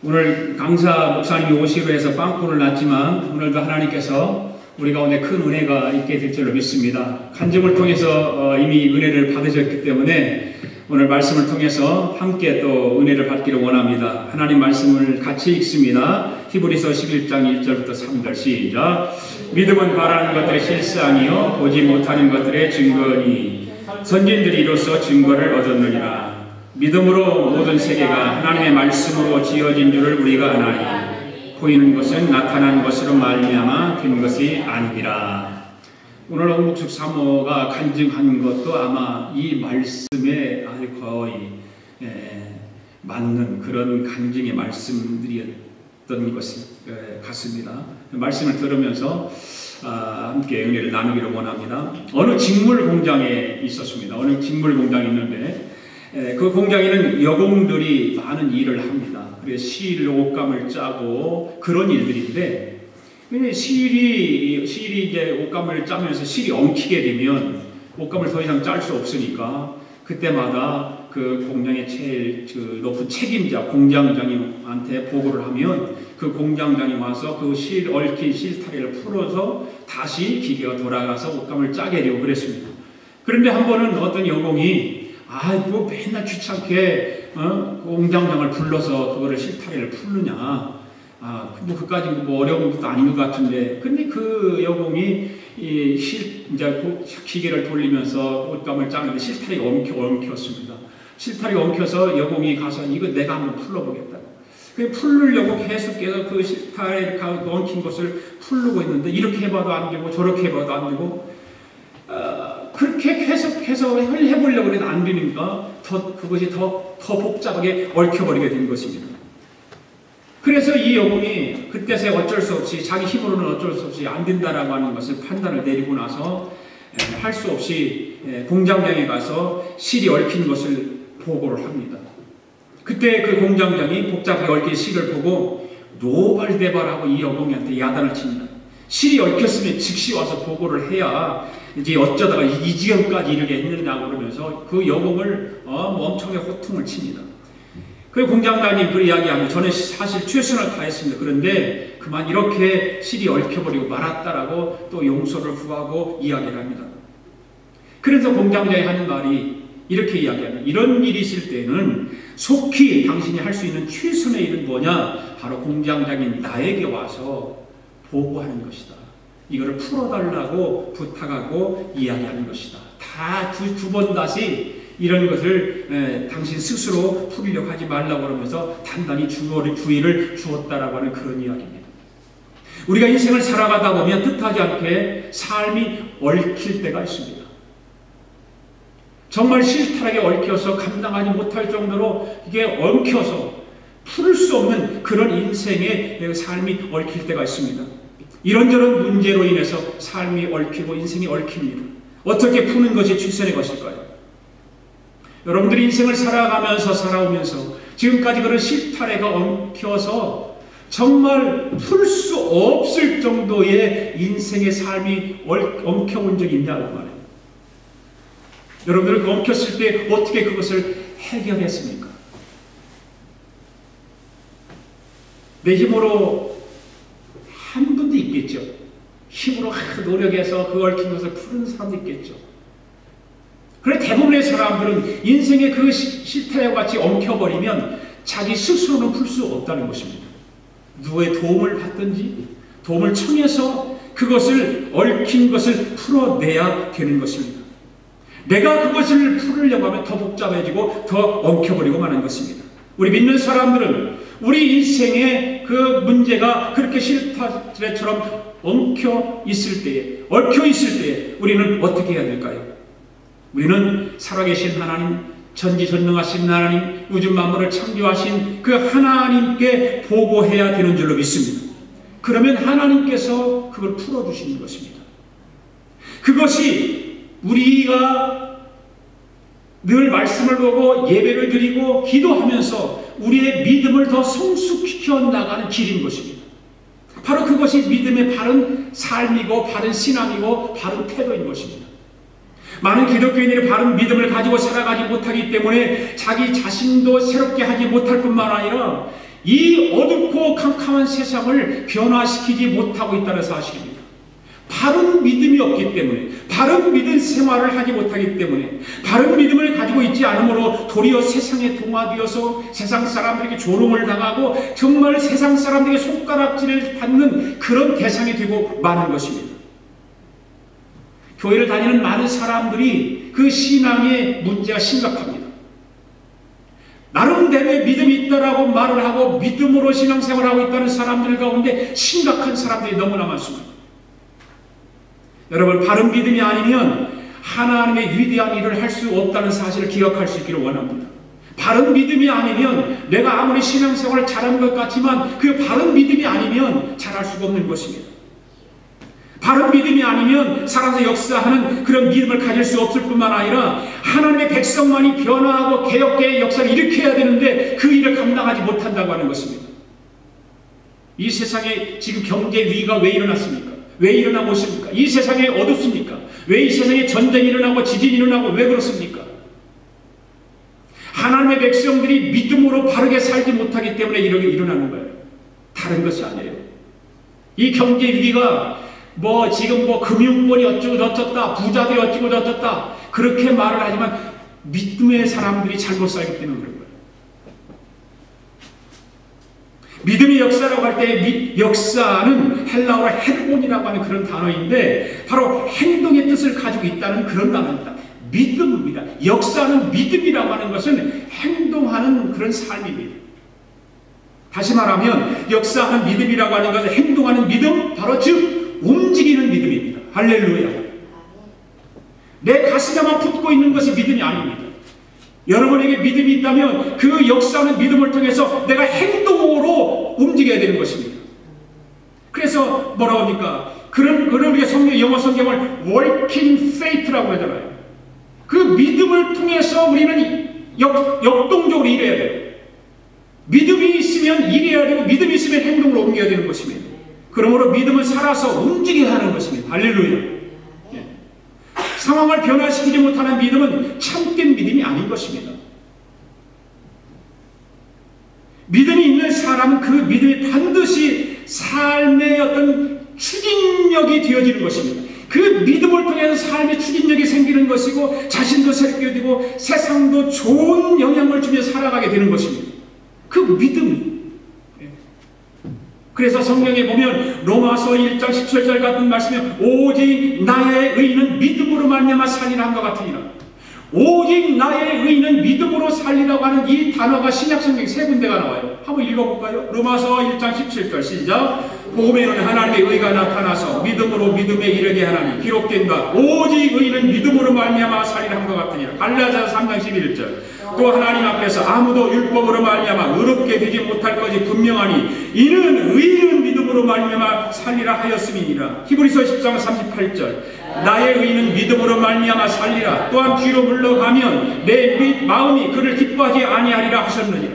오늘 강사 목사님이 오시기로 해서 빵꾸를 놨지만 오늘도 하나님께서 우리 가운데 큰 은혜가 있게 될 줄로 믿습니다. 간증을 통해서 이미 은혜를 받으셨기 때문에 오늘 말씀을 통해서 함께 또 은혜를 받기를 원합니다. 하나님 말씀을 같이 읽습니다. 히브리서 11장 1절부터 3절 시작. 믿음은 바라는 것들의 실상이요 보지 못하는 것들의 증거니 선진들이 이로써 증거를 얻었느니라. 믿음으로 모든 세계가 하나님의 말씀으로 지어진 줄을 우리가 아나니 보이는 것은 나타난 것으로 말미암아 된 것이 아니니라. 오늘 홍목숙 사모가 간증한 것도 아마 이 말씀에 아주 거의 맞는 그런 간증의 말씀들이었던 것 같습니다. 말씀을 들으면서 함께 은혜를 나누기를 원합니다. 어느 직물 공장에 있었습니다. 어느 직물 공장이 있는데 그 공장에는 여공들이 많은 일을 합니다. 그래서 실, 옷감을 짜고 그런 일들인데 실이 이제 옷감을 짜면서 실이 엉키게 되면 옷감을 더 이상 짤 수 없으니까 그때마다 그 공장의 제일 높은 책임자 공장장님한테 보고를 하면 그 공장장이 와서 그 얽힌 실타래를 풀어서 다시 기계가 돌아가서 옷감을 짜게 되고 그랬습니다. 그런데 한 번은 어떤 여공이 뭐 맨날 귀찮게 공장장을 불러서 그거를 실타래를 풀느냐. 뭐 그까지 뭐 어려운 것도 아닌 것 같은데. 근데 그 여공이 이제 기계를 돌리면서 옷감을 짜는데 실타래가 엉켰습니다. 실타래가 엉켜서 여공이 가서 이거 내가 한번 풀러보겠다. 그 풀려고 계속해서 그 실타래 엉킨 것을 풀르고 있는데 이렇게 해봐도 안 되고 저렇게 해봐도 안 되고 그렇게 계속해서 해보려고 해도 안 되니까 그것이 더 복잡하게 얽혀버리게 된 것입니다. 그래서 이 여공이 그때서야 어쩔 수 없이 자기 힘으로는 어쩔 수 없이 안 된다라고 하는 것을 판단을 내리고 나서 할 수 없이 공장장에 가서 실이 얽힌 것을 보고를 합니다. 그때 그 공장장이 복잡하게 얽힌 실을 보고 노발대발하고 이 여공이한테 야단을 칩니다. 실이 얽혔으면 즉시 와서 보고를 해야 이제 어쩌다가 이 지경까지 이르게 했느냐고 그러면서 그 여공을 엄청나게 호통을 칩니다. 그 공장장님 그 이야기하면 저는 사실 최선을 다했습니다. 그런데 그만 이렇게 실이 얽혀버리고 말았다라고 또 용서를 구하고 이야기를 합니다. 그래서 공장장이 하는 말이 이렇게 이야기합니다. 이런 일이 있을 때는 속히 당신이 할 수 있는 최선의 일은 뭐냐? 바로 공장장인 나에게 와서 보고하는 것이다. 이거를 풀어달라고 부탁하고 이야기하는 것이다. 다 두 번 다시 이런 것을 당신 스스로 풀려고 하지 말라고 그러면서 단단히 주의를 주었다라고 하는 그런 이야기입니다. 우리가 인생을 살아가다 보면 뜻하지 않게 삶이 얽힐 때가 있습니다. 정말 실타락에 얽혀서 감당하지 못할 정도로 이게 엉켜서 풀 수 없는 그런 인생의 삶이 얽힐 때가 있습니다. 이런저런 문제로 인해서 삶이 얽히고 인생이 얽힙니다. 어떻게 푸는 것이 최선의 것일까요? 여러분들이 인생을 살아오면서 지금까지 그런 실타래가 엉켜서 정말 풀 수 없을 정도의 인생의 삶이 엉켜온 적이 있냐고 말해요. 여러분들은 그 엉켰을 때 어떻게 그것을 해결했습니까? 내 힘으로 한 분도 있겠죠. 힘으로 노력해서 그 얽힌 것을 푸는 사람도 있겠죠. 그래 대부분의 사람들은 인생의 그 실타래와 같이 엉켜버리면 자기 스스로는 풀 수 없다는 것입니다. 누구의 도움을 받든지 도움을 청해서 그것을 얽힌 것을 풀어내야 되는 것입니다. 내가 그것을 풀으려고 하면 더 복잡해지고 더 엉켜버리고 마는 것입니다. 우리 믿는 사람들은 우리 인생의 그 문제가 그렇게 실타래처럼 엉켜 있을 때에, 얽혀 있을 때에 우리는 어떻게 해야 될까요? 우리는 살아계신 하나님, 전지전능하신 하나님, 우주 만물을 창조하신 그 하나님께 보고해야 되는 줄로 믿습니다. 그러면 하나님께서 그걸 풀어주시는 것입니다. 그것이 우리가 늘 말씀을 보고 예배를 드리고 기도하면서 우리의 믿음을 더 성숙시켜 나가는 길인 것입니다. 바로 그것이 믿음의 바른 삶이고 바른 신앙이고 바른 태도인 것입니다. 많은 기독교인들이 바른 믿음을 가지고 살아가지 못하기 때문에 자기 자신도 새롭게 하지 못할 뿐만 아니라 이 어둡고 캄캄한 세상을 변화시키지 못하고 있다는 사실입니다. 바른 믿음이 없기 때문에, 바른 믿음 생활을 하지 못하기 때문에, 바른 믿음을 가지고 있지 않으므로 도리어 세상에 동화되어서 세상 사람들에게 조롱을 당하고 정말 세상 사람들에게 손가락질을 받는 그런 대상이 되고 마는 것입니다. 교회를 다니는 많은 사람들이 그 신앙의 문제가 심각합니다. 나름대로의 믿음이 있다라고 말을 하고 믿음으로 신앙생활을 하고 있다는 사람들 가운데 심각한 사람들이 너무나 많습니다. 여러분, 바른 믿음이 아니면 하나님의 위대한 일을 할 수 없다는 사실을 기억할 수 있기를 원합니다. 바른 믿음이 아니면 내가 아무리 신앙생활을 잘하는 것 같지만 그 바른 믿음이 아니면 잘할 수가 없는 것입니다. 바른 믿음이 아니면 살아서 역사하는 그런 믿음을 가질 수 없을 뿐만 아니라 하나님의 백성만이 변화하고 개혁의 역사를 일으켜야 되는데 그 일을 감당하지 못한다고 하는 것입니다. 이 세상에 지금 경제 위기가 왜 일어났습니까? 왜 일어나고 있습니까? 이 세상에 어둡습니까? 왜 이 세상에 전쟁이 일어나고 지진이 일어나고 왜 그렇습니까? 하나님의 백성들이 믿음으로 바르게 살지 못하기 때문에 이렇게 일어나는 거예요. 다른 것이 아니에요. 이 경제 위기가 지금 금융권이 어쩌고 저쩌다, 부자들이 어쩌고 저쩌다 그렇게 말을 하지만 믿음의 사람들이 잘못 살기 때문에 그런 거예요. 믿음의 역사라고 할 때 역사는 헬라어로 헤르몬이라고 하는 그런 단어인데 바로 행동의 뜻을 가지고 있다는 그런 단어입니다. 믿음입니다. 역사는 믿음이라고 하는 것은 행동하는 그런 삶입니다. 다시 말하면 역사하는 믿음이라고 하는 것은 행동하는 믿음, 바로 즉 움직이는 믿음입니다. 할렐루야. 내 가슴에만 품고 있는 것이 믿음이 아닙니다. 여러분에게 믿음이 있다면 그 역사하는 믿음을 통해서 내가 행동으로 움직여야 되는 것입니다. 그래서 뭐라고 합니까? 그런 우리가 영어 성경을 working faith라고 하잖아요. 그 믿음을 통해서 우리는 역동적으로 일해야 돼요. 믿음이 있으면 일해야 되고 믿음이 있으면 행동으로 옮겨야 되는 것입니다. 그러므로 믿음을 살아서 움직여야 하는 것입니다. 할렐루야. 상황을 변화시키지 못하는 믿음은 참된 믿음이 아닌 것입니다. 믿음이 있는 사람은 그 믿음이 반드시 삶의 어떤 추진력이 되어지는 것입니다. 그 믿음을 통해서 삶의 추진력이 생기는 것이고 자신도 새롭게 되고 세상도 좋은 영향을 주며 살아가게 되는 것입니다. 그 믿음이. 그래서 성경에 보면 로마서 1장 17절 같은 말씀에 오직 나의 의는 믿음으로 말미암아 살리라 한 것 같으니라. 오직 나의 의는 믿음으로 살리라고 하는 이 단어가 신약성경 세 군데가 나와요. 한번 읽어볼까요? 로마서 1장 17절 시작. 복음에는 하나님의 의가 나타나서 믿음으로 믿음에 이르게 하나니 기록된 바 오직 의는 믿음으로 말미암아 살리라 한 것 같으니라. 갈라디아서 3장 11절. 또 하나님 앞에서 아무도 율법으로 말미암아 의롭게 되지 못할 것이 분명하니 이는 의는 믿음으로 말미암아 살리라 하였음이니라. 히브리서 10장 38절. 나의 의는 믿음으로 말미암아 살리라. 또한 뒤로 물러가면 내 마음이 그를 기뻐하지 아니하리라 하셨느니라.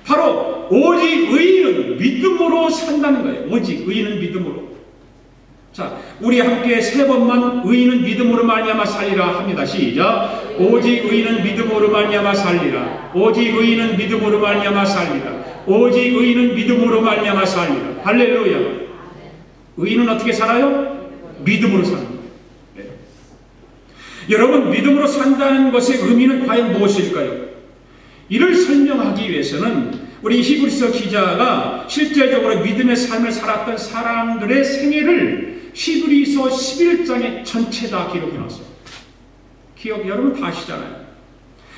바로 오직 의인은 믿음으로 산다는 거예요. 오직 의인은 믿음으로. 자, 우리 함께 세 번만 의인은 믿음으로 말미암아 살리라 합니다. 시작. 오직 의인은 믿음으로 말미암아 살리라. 오직 의인은 믿음으로 말미암아 살리라. 오직 의인은 믿음으로 말미암아 살리라. 할렐루야. 의인은 어떻게 살아요? 믿음으로 사는 거예요. 네. 여러분, 믿음으로 산다는 것의 의미는 과연 무엇일까요? 이를 설명하기 위해서는 우리 히브리서 기자가 실제적으로 믿음의 삶을 살았던 사람들의 생애를 히브리서 11장에 전체 다 기록해놨어요. 여러분 다 아시잖아요.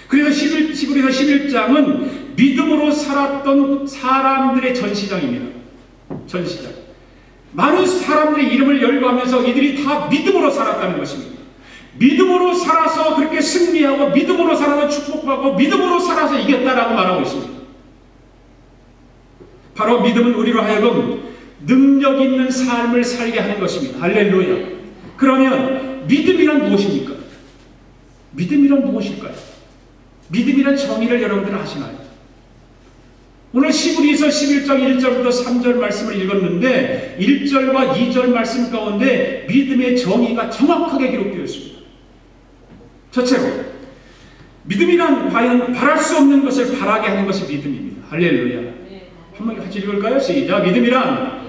그래서 히브리서 11장은 믿음으로 살았던 사람들의 전시장입니다. 전시장. 많은 사람들의 이름을 열거하면서 이들이 다 믿음으로 살았다는 것입니다. 믿음으로 살아서 그렇게 승리하고 믿음으로 살아서 축복받고 믿음으로 살아서 이겼다라고 말하고 있습니다. 바로 믿음은 우리로 하여금 능력 있는 삶을 살게 하는 것입니다. 할렐루야. 그러면 믿음이란 무엇입니까? 믿음이란 무엇일까요? 믿음이란 정의를 여러분들 아시나요? 오늘 히브리서 11장 1절부터 3절 말씀을 읽었는데 1절과 2절 말씀 가운데 믿음의 정의가 정확하게 기록되어 있습니다. 첫째로, 믿음이란 과연 바랄 수 없는 것을 바라게 하는 것이 믿음입니다. 할렐루야. 한번 같이 읽을까요? 시작. 믿음이란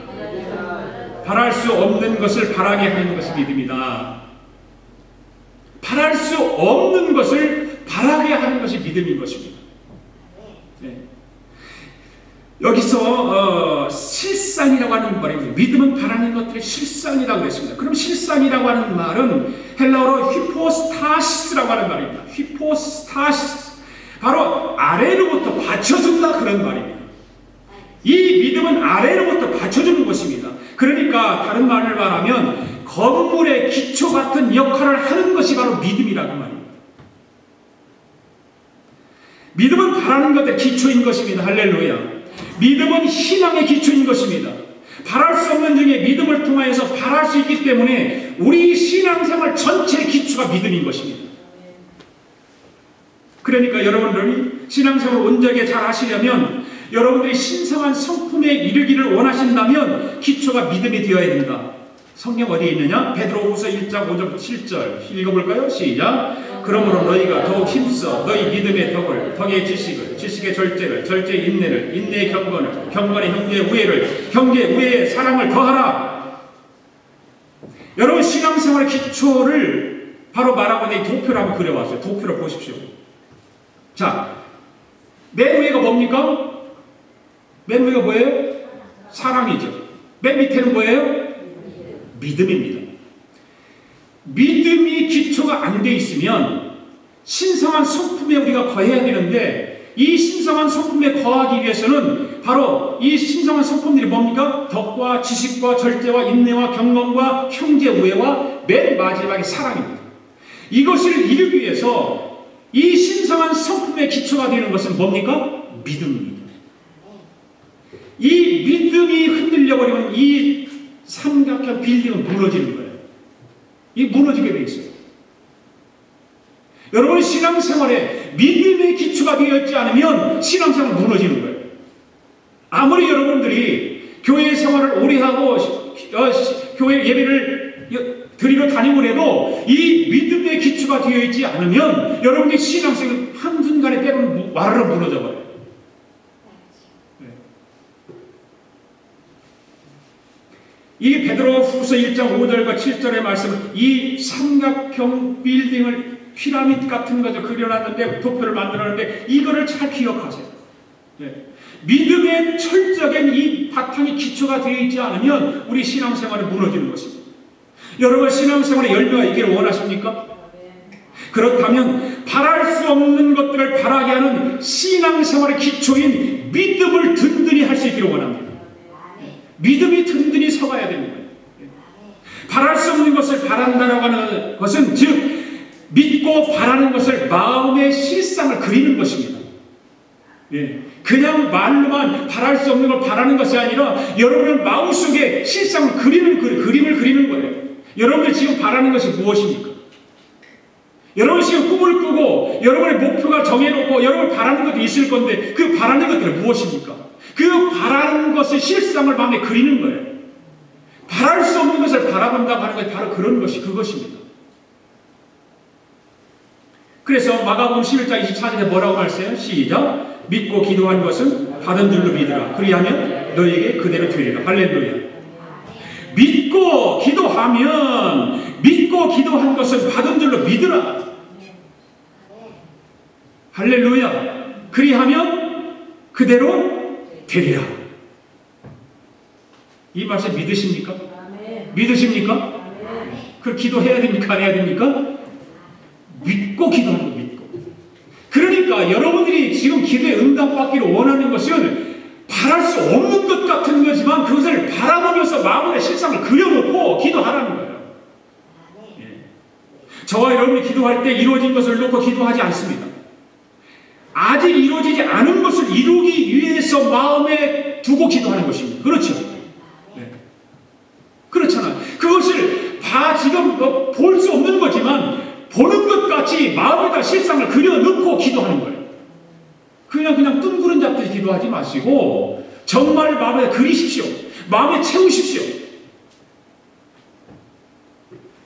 바랄 수 없는 것을 바라게 하는 것이 믿음이다. 바랄 수 없는 것을 바라게 하는 것이 믿음인 것입니다. 네. 여기서 실상이라고 하는 말입니다. 믿음은 바라는 것들의 실상이라고 했습니다. 그럼 실상이라고 하는 말은 헬라어로 히포스타시스라고 하는 말입니다. 히포스타시스, 바로 아래로부터 받쳐준다 그런 말입니다. 이 믿음은 아래로부터 받쳐주는 것입니다. 그러니까 다른 말을 말하면 건물의 기초 같은 역할을 하는 것이 바로 믿음이라고 말입니다. 믿음은 바라는 것의 기초인 것입니다. 할렐루야. 믿음은 신앙의 기초인 것입니다. 바랄 수 없는 중에 믿음을 통하여서 바랄 수 있기 때문에 우리 신앙생활 전체의 기초가 믿음인 것입니다. 그러니까 여러분들이 신앙생활을 온전하게 잘 하시려면, 여러분들이 신성한 성품에 이르기를 원하신다면 기초가 믿음이 되어야 된다. 성경 어디에 있느냐? 베드로후서 1장 5절 7절 읽어볼까요? 시작. 그러므로 너희가 더욱 힘써 너희 믿음의 덕을, 덕의 지식을, 지식의 절제를, 절제의 인내를, 인내의 경건을, 경건의 형제의 우애를, 형제의 우애의 사랑을 더하라. 여러분, 신앙생활의 기초를 바로 말하고 내 도표를 한번 그려봤어요. 도표를 보십시오. 자, 맨 위가 뭡니까? 맨 위가 뭐예요? 사랑이죠. 맨 밑에는 뭐예요? 믿음입니다. 믿음이 기초가 안 돼 있으면 신성한 성품에 우리가 거해야 되는데, 이 신성한 성품에 거하기 위해서는 바로 이 신성한 성품들이 뭡니까? 덕과 지식과 절제와 인내와 경건과 형제 우애와 맨 마지막에 사랑입니다. 이것을 이루기 위해서 이 신성한 성품의 기초가 되는 것은 뭡니까? 믿음입니다. 이 믿음이 흔들려 버리면 이 삼각형 빌딩은 무너지는 거예요. 이 무너지게 돼 있어요. 여러분의 신앙생활에 믿음의 기초가 되어 있지 않으면 신앙생활은 무너지는 거예요. 아무리 여러분들이 교회 생활을 오래 하고 교회 예배를 드리러 다니고 해도 이 믿음의 기초가 되어 있지 않으면 여러분의 신앙생활은 한순간에 때로는 와르르 무너져 버려요. 이 베드로후서 1장 5절과 7절의 말씀은 이 삼각형 빌딩을 피라미드 같은 것을 그려놨는데, 도표를 만들었는데, 이거를 잘 기억하세요. 네. 믿음의 철저한 이 바탕이 기초가 되어 있지 않으면 우리 신앙생활은 무너지는 것입니다. 여러분, 신앙생활의 열매가 있기를 원하십니까? 그렇다면 바랄 수 없는 것들을 바라게 하는 신앙생활의 기초인 믿음을 든든히 할 수 있기를 원합니다. 믿음이 든든히 서가야 되는 거예요. 바랄 수 없는 것을 바란다라고 하는 것은, 즉 믿고 바라는 것을 마음의 실상을 그리는 것입니다. 그냥 말로만 바랄 수 없는 걸 바라는 것이 아니라 여러분의 마음속에 실상을 그리는 그림을 그리는 거예요. 여러분들이 지금 바라는 것이 무엇입니까? 여러분이 지금 꿈을 꾸고 여러분의 목표가 정해놓고 여러분이 바라는 것도 있을 건데, 그 바라는 것들은 무엇입니까? 그 바라는 것의 실상을 마음에 그리는 거예요. 바랄 수 없는 것을 바라본다고 하는 것이 바로 그런 것이 그것입니다. 그래서 마가복음 11장 24절에 뭐라고 말했어요? 시작. 믿고 기도한 것은 받은 줄로 믿으라. 그리하면 너에게 그대로 되리라. 할렐루야. 믿고 기도한 것은 받은 줄로 믿으라. 할렐루야. 그리하면 그대로 되리라. 이 말씀 믿으십니까? 믿으십니까? 그걸 기도해야 됩니까? 안 해야 됩니까? 믿고 기도하는 거, 믿고. 그러니까 여러분들이 지금 기도에 응답받기를 원하는 것은 바랄 수 없는 것 같은 거지만 그것을 바라보면서 마음의 실상을 그려놓고 기도하라는 거예요. 저와 여러분이 기도할 때 이루어진 것을 놓고 기도하지 않습니다. 아직 이루어지지 않은 것을 이루기 위해서 마음에 두고 기도하는 것입니다. 그렇죠? 그렇잖아요. 그것을 지금 볼 수 없는 거지만 보는 것 같이 마음에다 실상을 그려놓고 기도하는 거예요. 그냥 뜬구름 잡듯이 기도하지 마시고 정말 마음에 그리십시오. 마음에 채우십시오.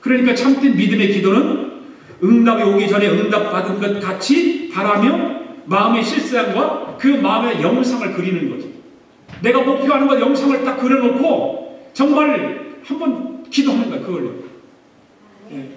그러니까 참된 믿음의 기도는 응답이 오기 전에 응답받은 것 같이 바라며 마음의 실상과 그 마음의 영상을 그리는 거죠. 내가 목표하는 것 영상을 딱 그려놓고 정말 한번 기도하는 거야, 그걸로. 예.